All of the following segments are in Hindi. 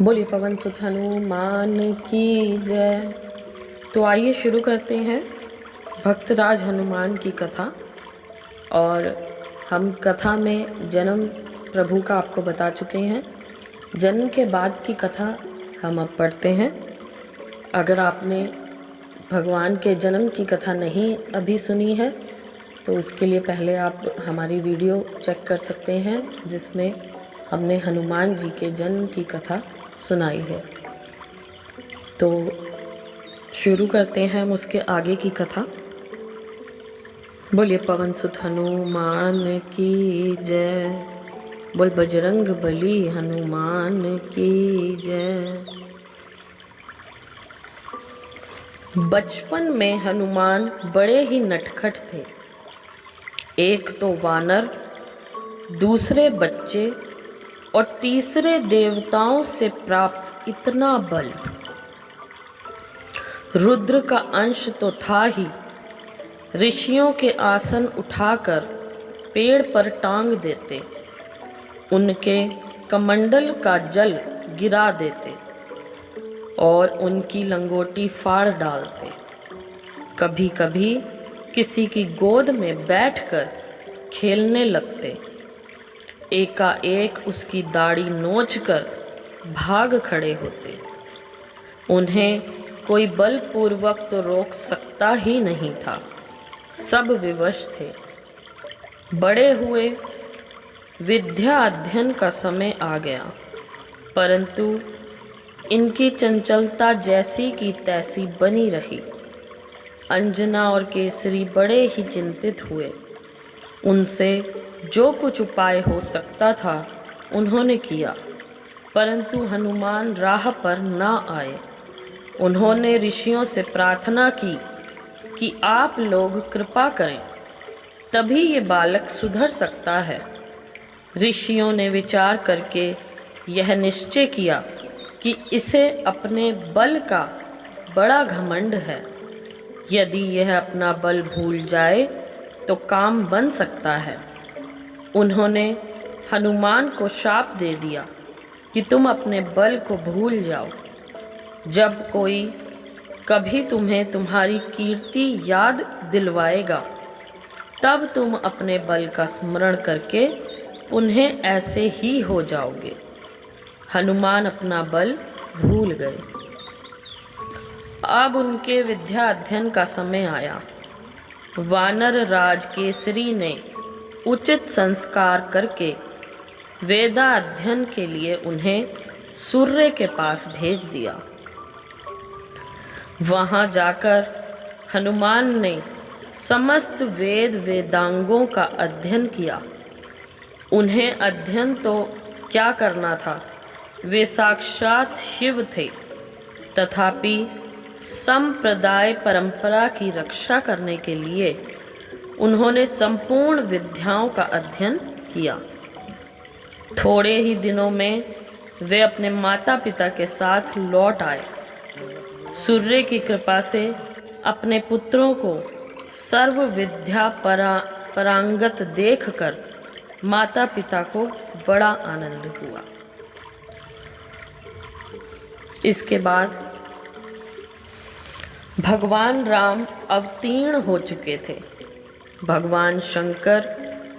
बोलिए पवन सुत हनुमान की जय। तो आइए शुरू करते हैं भक्तराज हनुमान की कथा। और हम कथा में जन्म प्रभु का आपको बता चुके हैं। जन्म के बाद की कथा हम अब पढ़ते हैं। अगर आपने भगवान के जन्म की कथा नहीं अभी सुनी है तो इसके लिए पहले आप हमारी वीडियो चेक कर सकते हैं, जिसमें हमने हनुमान जी के जन्म की कथा सुनाई है। तो शुरू करते हैं हम उसके आगे की कथा। बोलिए पवन सुत हनुमान की जय। बोल बजरंग बली हनुमान की जय। बचपन में हनुमान बड़े ही नटखट थे। एक तो वानर, दूसरे बच्चे और तीसरे देवताओं से प्राप्त इतना बल। रुद्र का अंश तो था ही, ऋषियों के आसन उठाकर पेड़ पर टांग देते, उनके कमंडल का जल गिरा देते और उनकी लंगोटी फाड़ डालते। कभी कभी किसी की गोद में बैठकर खेलने लगते। एकाएक उसकी दाढ़ी नोचकर भाग खड़े होते। उन्हें कोई बलपूर्वक तो रोक सकता ही नहीं था, सब विवश थे। बड़े हुए विद्या अध्ययन का समय आ गया, परंतु इनकी चंचलता जैसी की तैसी बनी रही। अंजना और केसरी बड़े ही चिंतित हुए। उनसे जो कुछ उपाय हो सकता था उन्होंने किया, परंतु हनुमान राह पर ना आए। उन्होंने ऋषियों से प्रार्थना की कि आप लोग कृपा करें, तभी ये बालक सुधर सकता है। ऋषियों ने विचार करके यह निश्चय किया कि इसे अपने बल का बड़ा घमंड है। यदि यह अपना बल भूल जाए तो काम बन सकता है। उन्होंने हनुमान को शाप दे दिया कि तुम अपने बल को भूल जाओ। जब कोई कभी तुम्हें तुम्हारी कीर्ति याद दिलवाएगा, तब तुम अपने बल का स्मरण करके उन्हें ऐसे ही हो जाओगे। हनुमान अपना बल भूल गए। अब उनके विद्या अध्ययन का समय आया। वानर राज केसरी ने उचित संस्कार करके वेदा अध्ययन के लिए उन्हें सूर्य के पास भेज दिया। वहां जाकर हनुमान ने समस्त वेद वेदांगों का अध्ययन किया। उन्हें अध्ययन तो क्या करना था, वे साक्षात शिव थे। तथापि संप्रदाय परंपरा की रक्षा करने के लिए उन्होंने संपूर्ण विद्याओं का अध्ययन किया। थोड़े ही दिनों में वे अपने माता पिता के साथ लौट आए। सूर्य की कृपा से अपने पुत्रों को सर्व विद्या परांगत देखकर माता पिता को बड़ा आनंद हुआ। इसके बाद भगवान राम अवतीर्ण हो चुके थे। भगवान शंकर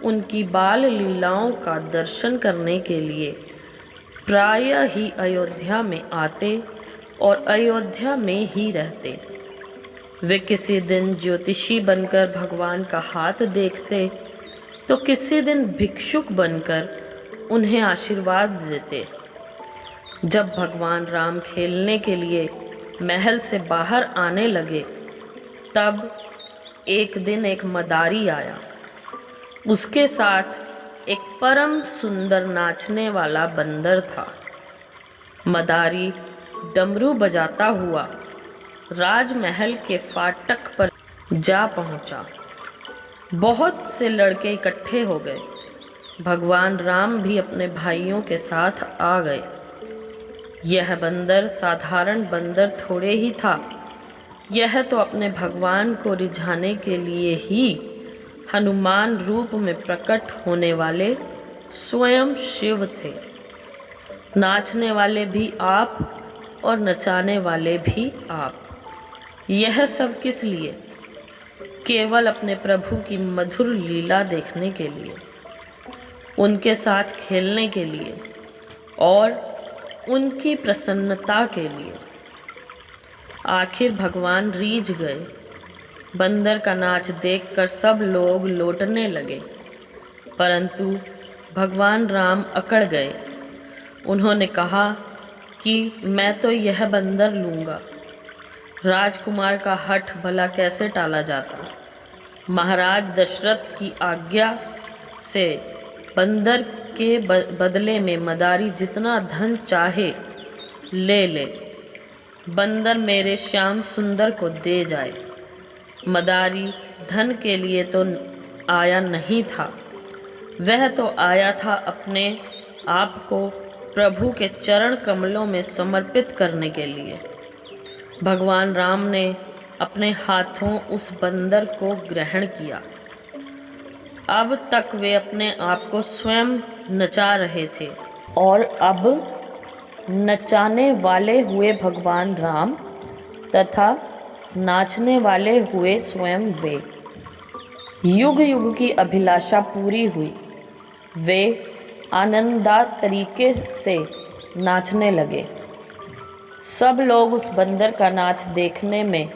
उनकी बाल लीलाओं का दर्शन करने के लिए प्रायः ही अयोध्या में आते और अयोध्या में ही रहते। वे किसी दिन ज्योतिषी बनकर भगवान का हाथ देखते तो किसी दिन भिक्षुक बनकर उन्हें आशीर्वाद देते। जब भगवान राम खेलने के लिए महल से बाहर आने लगे, तब एक दिन एक मदारी आया। उसके साथ एक परम सुंदर नाचने वाला बंदर था। मदारी डमरू बजाता हुआ राजमहल के फाटक पर जा पहुंचा। बहुत से लड़के इकट्ठे हो गए। भगवान राम भी अपने भाइयों के साथ आ गए। यह बंदर साधारण बंदर थोड़े ही था, यह तो अपने भगवान को रिझाने के लिए ही हनुमान रूप में प्रकट होने वाले स्वयं शिव थे। नाचने वाले भी आप और नचाने वाले भी आप। यह सब किस लिए? केवल अपने प्रभु की मधुर लीला देखने के लिए, उनके साथ खेलने के लिए और उनकी प्रसन्नता के लिए। आखिर भगवान रीझ गए। बंदर का नाच देखकर सब लोग लौटने लगे, परंतु भगवान राम अकड़ गए। उन्होंने कहा कि मैं तो यह बंदर लूँगा। राजकुमार का हठ भला कैसे टाला जाता। महाराज दशरथ की आज्ञा से बंदर के बदले में मदारी जितना धन चाहे ले ले। बंदर मेरे श्याम सुंदर को दे जाए। मदारी धन के लिए तो आया नहीं था, वह तो आया था अपने आप को प्रभु के चरण कमलों में समर्पित करने के लिए। भगवान राम ने अपने हाथों उस बंदर को ग्रहण किया। अब तक वे अपने आप को स्वयं नचा रहे थे और अब नचाने वाले हुए भगवान राम तथा नाचने वाले हुए स्वयं वे। युग युग की अभिलाषा पूरी हुई। वे आनंदात तरीके से नाचने लगे। सब लोग उस बंदर का नाच देखने में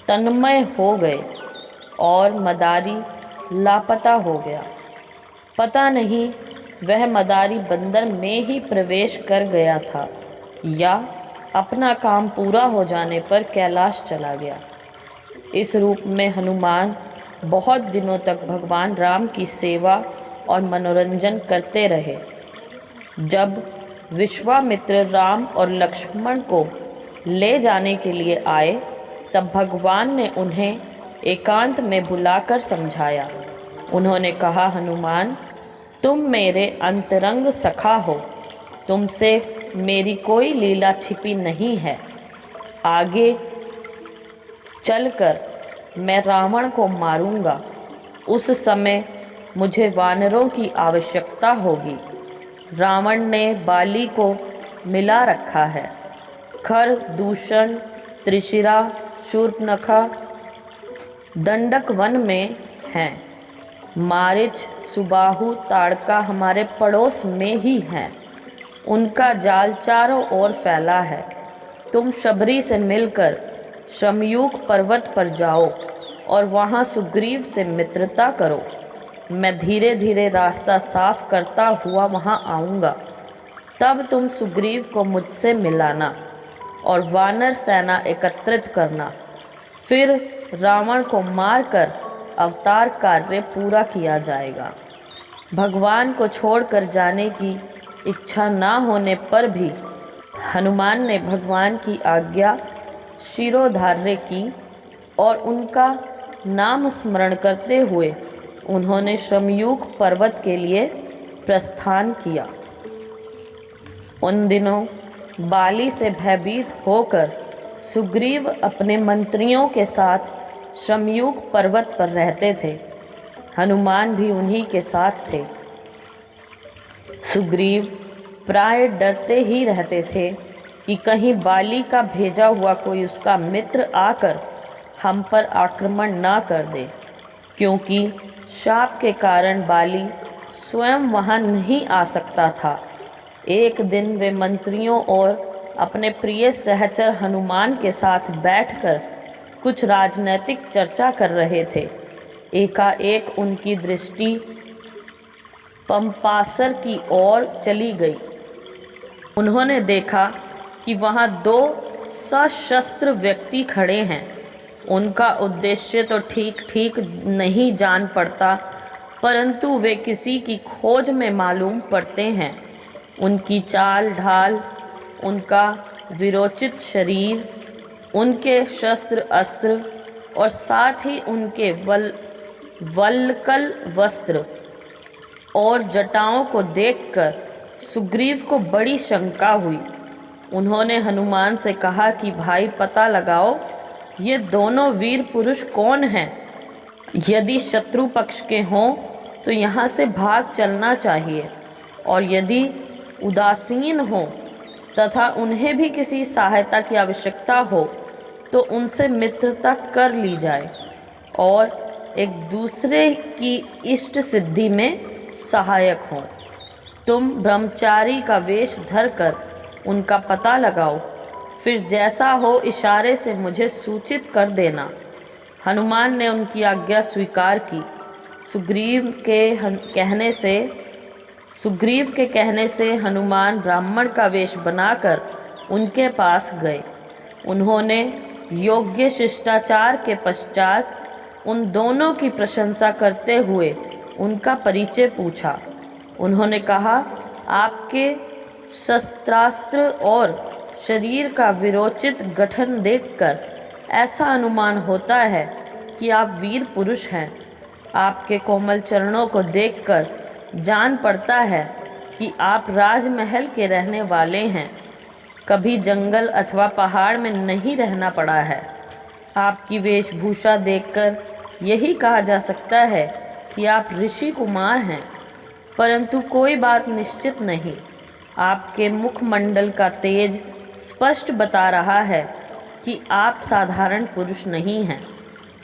तन्मय हो गए और मदारी लापता हो गया। पता नहीं वह मदारी बंदर में ही प्रवेश कर गया था या अपना काम पूरा हो जाने पर कैलाश चला गया। इस रूप में हनुमान बहुत दिनों तक भगवान राम की सेवा और मनोरंजन करते रहे। जब विश्वामित्र राम और लक्ष्मण को ले जाने के लिए आए, तब भगवान ने उन्हें एकांत में बुलाकर समझाया। उन्होंने कहा, हनुमान, तुम मेरे अंतरंग सखा हो, तुमसे मेरी कोई लीला छिपी नहीं है। आगे चलकर मैं रावण को मारूंगा। उस समय मुझे वानरों की आवश्यकता होगी। रावण ने बाली को मिला रखा है। खर, दूषण, त्रिशिरा, शूर्पणखा दंडक वन में हैं। मारिच, सुबाहु, ताड़का हमारे पड़ोस में ही हैं। उनका जाल चारों ओर फैला है। तुम शबरी से मिलकर शमयूक पर्वत पर जाओ और वहाँ सुग्रीव से मित्रता करो। मैं धीरे धीरे रास्ता साफ करता हुआ वहाँ आऊँगा। तब तुम सुग्रीव को मुझसे मिलाना और वानर सेना एकत्रित करना। फिर रावण को मारकर अवतार कार्य पूरा किया जाएगा। भगवान को छोड़कर जाने की इच्छा ना होने पर भी हनुमान ने भगवान की आज्ञा शिरोधार्य की और उनका नाम स्मरण करते हुए उन्होंने शमयूक पर्वत के लिए प्रस्थान किया। उन दिनों बाली से भयभीत होकर सुग्रीव अपने मंत्रियों के साथ शमयूक पर्वत पर रहते थे। हनुमान भी उन्हीं के साथ थे। सुग्रीव प्राय डरते ही रहते थे कि कहीं बाली का भेजा हुआ कोई उसका मित्र आकर हम पर आक्रमण ना कर दे, क्योंकि शाप के कारण बाली स्वयं वहाँ नहीं आ सकता था। एक दिन वे मंत्रियों और अपने प्रिय सहचर हनुमान के साथ बैठकर कुछ राजनैतिक चर्चा कर रहे थे। एकाएक उनकी दृष्टि पंपासर की ओर चली गई। उन्होंने देखा कि वहाँ दो सशस्त्र व्यक्ति खड़े हैं। उनका उद्देश्य तो ठीक ठीक नहीं जान पड़ता, परंतु वे किसी की खोज में मालूम पड़ते हैं। उनकी चाल ढाल, उनका विरोचित शरीर, उनके शस्त्र अस्त्र और साथ ही उनके वल्कल वस्त्र और जटाओं को देखकर सुग्रीव को बड़ी शंका हुई। उन्होंने हनुमान से कहा कि भाई पता लगाओ, ये दोनों वीर पुरुष कौन हैं? यदि शत्रु पक्ष के हों तो यहाँ से भाग चलना चाहिए, और यदि उदासीन हों तथा उन्हें भी किसी सहायता की आवश्यकता हो तो उनसे मित्रता कर ली जाए और एक दूसरे की इष्ट सिद्धि में सहायक हों। तुम ब्रह्मचारी का वेश धरकर उनका पता लगाओ, फिर जैसा हो इशारे से मुझे सूचित कर देना। हनुमान ने उनकी आज्ञा स्वीकार की। सुग्रीव के कहने से हनुमान ब्राह्मण का वेश बनाकर उनके पास गए। उन्होंने योग्य शिष्टाचार के पश्चात उन दोनों की प्रशंसा करते हुए उनका परिचय पूछा। उन्होंने कहा, आपके शस्त्रास्त्र और शरीर का विरोचित गठन देखकर ऐसा अनुमान होता है कि आप वीर पुरुष हैं। आपके कोमल चरणों को देखकर जान पड़ता है कि आप राजमहल के रहने वाले हैं, कभी जंगल अथवा पहाड़ में नहीं रहना पड़ा है। आपकी वेशभूषा देखकर यही कहा जा सकता है कि आप ऋषि कुमार हैं, परंतु कोई बात निश्चित नहीं। आपके मुखमंडल का तेज स्पष्ट बता रहा है कि आप साधारण पुरुष नहीं हैं,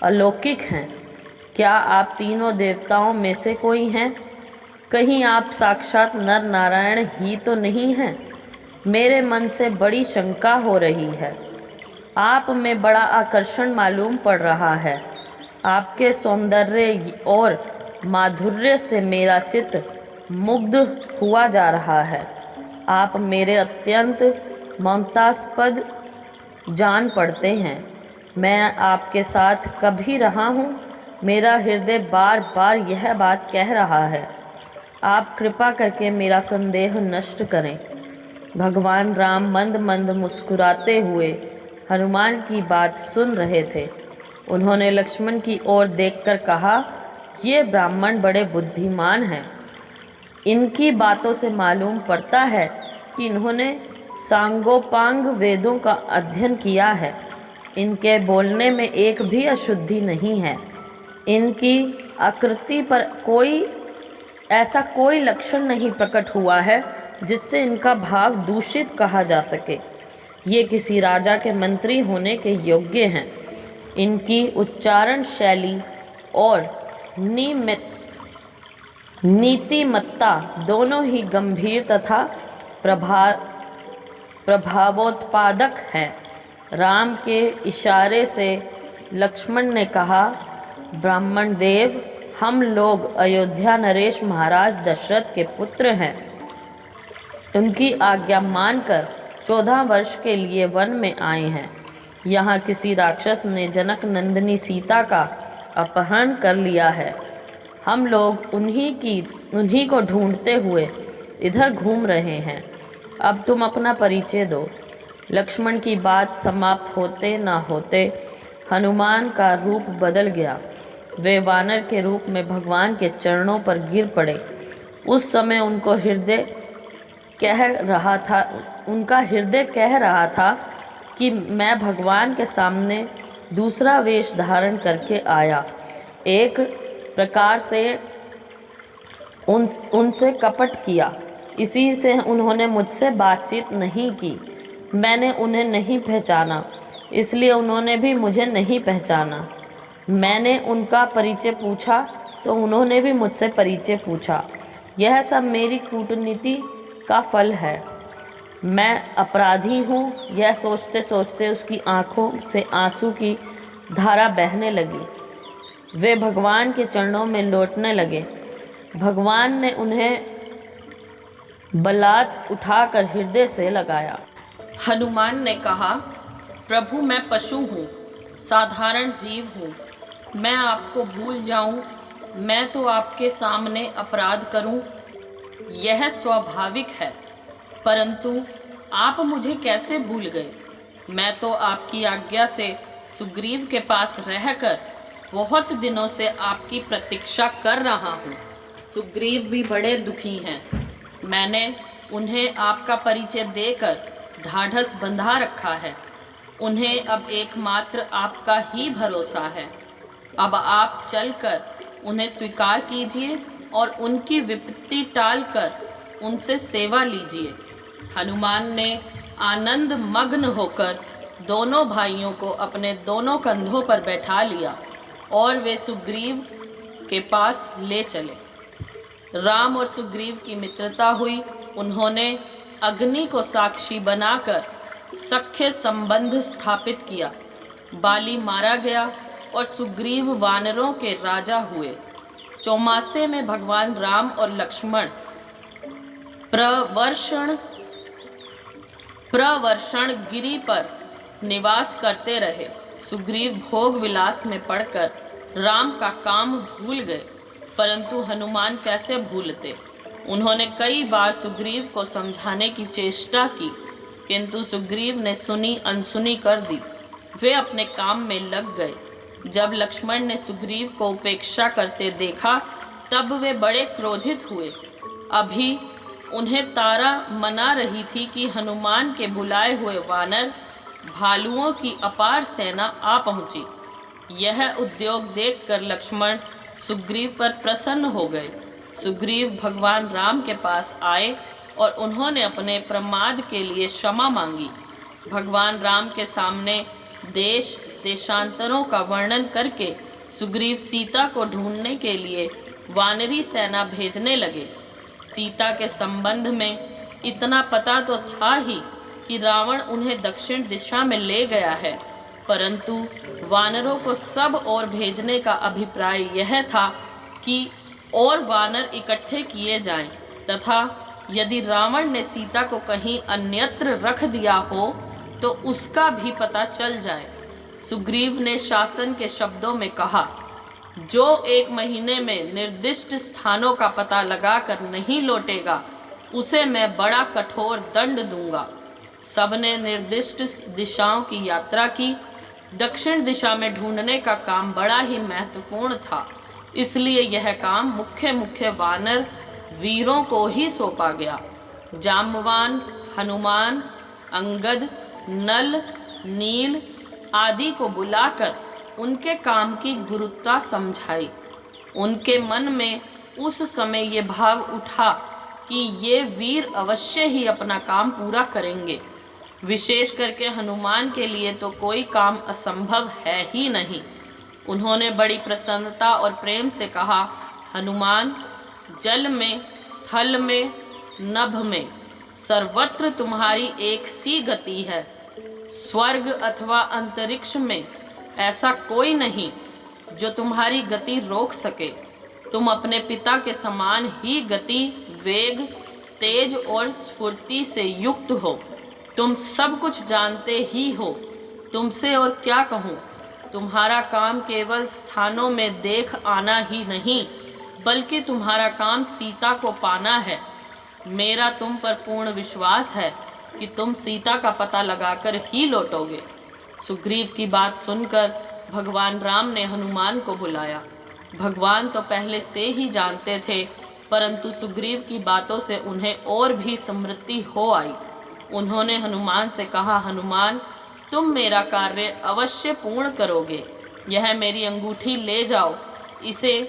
अलौकिक हैं। क्या आप तीनों देवताओं में से कोई हैं? कहीं आप साक्षात नर नारायण ही तो नहीं हैं? मेरे मन से बड़ी शंका हो रही है। आप में बड़ा आकर्षण मालूम पड़ रहा है। आपके सौंदर्य और माधुर्य से मेरा चित्त मुग्ध हुआ जा रहा है। आप मेरे अत्यंत ममतास्पद जान पड़ते हैं। मैं आपके साथ कभी रहा हूँ, मेरा हृदय बार बार यह बात कह रहा है। आप कृपा करके मेरा संदेह नष्ट करें। भगवान राम मंद मंद मुस्कुराते हुए हनुमान की बात सुन रहे थे। उन्होंने लक्ष्मण की ओर देखकर कहा, ये ब्राह्मण बड़े बुद्धिमान हैं। इनकी बातों से मालूम पड़ता है कि इन्होंने सांगोपांग वेदों का अध्ययन किया है। इनके बोलने में एक भी अशुद्धि नहीं है। इनकी आकृति पर ऐसा कोई लक्षण नहीं प्रकट हुआ है जिससे इनका भाव दूषित कहा जा सके। ये किसी राजा के मंत्री होने के योग्य हैं। इनकी उच्चारण शैली और नीतिमत्ता दोनों ही गंभीर तथा प्रभावोत्पादक हैं। राम के इशारे से लक्ष्मण ने कहा, ब्राह्मण देव, हम लोग अयोध्या नरेश महाराज दशरथ के पुत्र हैं। उनकी आज्ञा मानकर 14 वर्ष के लिए वन में आए हैं। यहाँ किसी राक्षस ने जनक नंदिनी सीता का अपहरण कर लिया है। हम लोग उन्हीं को ढूंढते हुए इधर घूम रहे हैं। अब तुम अपना परिचय दो। लक्ष्मण की बात समाप्त होते न होते हनुमान का रूप बदल गया। वे वानर के रूप में भगवान के चरणों पर गिर पड़े। उस समय उनका हृदय कह रहा था कि मैं भगवान के सामने दूसरा वेश धारण करके आया। एक प्रकार से उनसे कपट किया। इसी से उन्होंने मुझसे बातचीत नहीं की। मैंने उन्हें नहीं पहचाना, इसलिए उन्होंने भी मुझे नहीं पहचाना। मैंने उनका परिचय पूछा तो उन्होंने भी मुझसे परिचय पूछा। यह सब मेरी कूटनीति का फल है। मैं अपराधी हूँ, यह सोचते सोचते उसकी आँखों से आंसू की धारा बहने लगी। वे भगवान के चरणों में लौटने लगे। भगवान ने उन्हें बलात् उठाकर हृदय से लगाया। हनुमान ने कहा, प्रभु, मैं पशु हूँ, साधारण जीव हूँ। मैं आपको भूल जाऊँ, मैं तो आपके सामने अपराध करूँ, यह स्वाभाविक है, परंतु आप मुझे कैसे भूल गए? मैं तो आपकी आज्ञा से सुग्रीव के पास रहकर बहुत दिनों से आपकी प्रतीक्षा कर रहा हूँ। सुग्रीव भी बड़े दुखी हैं। मैंने उन्हें आपका परिचय देकर ढाढ़स बंधा रखा है। उन्हें अब एकमात्र आपका ही भरोसा है। अब आप चलकर उन्हें स्वीकार कीजिए और उनकी विपत्ति टालकर उनसे सेवा लीजिए। हनुमान ने आनंद मग्न होकर दोनों भाइयों को अपने दोनों कंधों पर बैठा लिया और वे सुग्रीव के पास ले चले। राम और सुग्रीव की मित्रता हुई। उन्होंने अग्नि को साक्षी बनाकर सख्य संबंध स्थापित किया। बाली मारा गया और सुग्रीव वानरों के राजा हुए। चौमासे में भगवान राम और लक्ष्मण प्रवर्षण गिरी पर निवास करते रहे। सुग्रीव भोग विलास में पड़कर राम का काम भूल गए, परंतु हनुमान कैसे भूलते। उन्होंने कई बार सुग्रीव को समझाने की चेष्टा की, किंतु सुग्रीव ने सुनी अनसुनी कर दी। वे अपने काम में लग गए। जब लक्ष्मण ने सुग्रीव को उपेक्षा करते देखा, तब वे बड़े क्रोधित हुए। अभी उन्हें तारा मना रही थी कि हनुमान के बुलाए हुए वानर भालुओं की अपार सेना आ पहुंची। यह उद्योग देखकर लक्ष्मण सुग्रीव पर प्रसन्न हो गए। सुग्रीव भगवान राम के पास आए और उन्होंने अपने प्रमाद के लिए क्षमा मांगी। भगवान राम के सामने देश देशांतरों का वर्णन करके सुग्रीव सीता को ढूंढने के लिए वानरी सेना भेजने लगे। सीता के संबंध में इतना पता तो था ही कि रावण उन्हें दक्षिण दिशा में ले गया है, परंतु वानरों को सब ओर भेजने का अभिप्राय यह था कि और वानर इकट्ठे किए जाएं तथा यदि रावण ने सीता को कहीं अन्यत्र रख दिया हो तो उसका भी पता चल जाए। सुग्रीव ने शासन के शब्दों में कहा, जो 1 महीने में निर्दिष्ट स्थानों का पता लगाकर नहीं लौटेगा उसे मैं बड़ा कठोर दंड दूंगा। सबने निर्दिष्ट दिशाओं की यात्रा की। दक्षिण दिशा में ढूंढने का काम बड़ा ही महत्वपूर्ण था, इसलिए यह काम मुख्य वानर वीरों को ही सौंपा गया। जाम्बवान, हनुमान, अंगद, नल, नील आदि को बुलाकर उनके काम की गुरुता समझाई। उनके मन में उस समय ये भाव उठा कि ये वीर अवश्य ही अपना काम पूरा करेंगे। विशेष करके हनुमान के लिए तो कोई काम असंभव है ही नहीं। उन्होंने बड़ी प्रसन्नता और प्रेम से कहा, हनुमान, जल में, थल में, नभ में सर्वत्र तुम्हारी एक सी गति है। स्वर्ग अथवा अंतरिक्ष में ऐसा कोई नहीं जो तुम्हारी गति रोक सके। तुम अपने पिता के समान ही गति, वेग, तेज और स्फूर्ति से युक्त हो। तुम सब कुछ जानते ही हो। तुमसे और क्या कहूँ। तुम्हारा काम केवल स्थानों में देख आना ही नहीं, बल्कि तुम्हारा काम सीता को पाना है। मेरा तुम पर पूर्ण विश्वास है कि तुम सीता का पता लगाकर ही लौटोगे। सुग्रीव की बात सुनकर भगवान राम ने हनुमान को बुलाया। भगवान तो पहले से ही जानते थे, परंतु सुग्रीव की बातों से उन्हें और भी स्मृति हो आई। उन्होंने हनुमान से कहा, हनुमान, तुम मेरा कार्य अवश्य पूर्ण करोगे। यह मेरी अंगूठी ले जाओ। इसे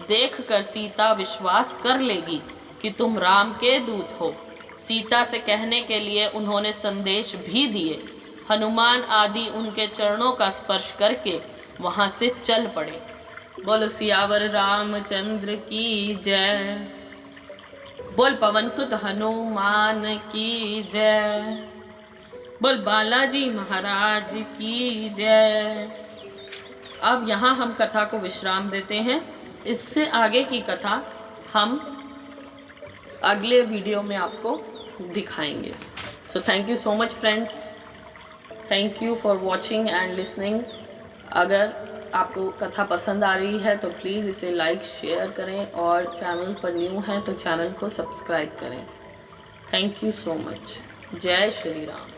देखकर सीता विश्वास कर लेगी कि तुम राम के दूत हो। सीता से कहने के लिए उन्होंने संदेश भी दिए। हनुमान आदि उनके चरणों का स्पर्श करके वहां से चल पड़े। बोलो सियावर रामचंद्र की जय। बोल पवन सुत हनुमान की जय। बोल बालाजी महाराज की जय। अब यहाँ हम कथा को विश्राम देते हैं। इससे आगे की कथा हम अगले वीडियो में आपको दिखाएंगे। So thank you so much friends. Thank you for watching and listening. अगर आपको कथा पसंद आ रही है तो प्लीज़ इसे लाइक शेयर करें और चैनल पर न्यू हैं तो चैनल को सब्सक्राइब करें। Thank you so much. जय श्री राम।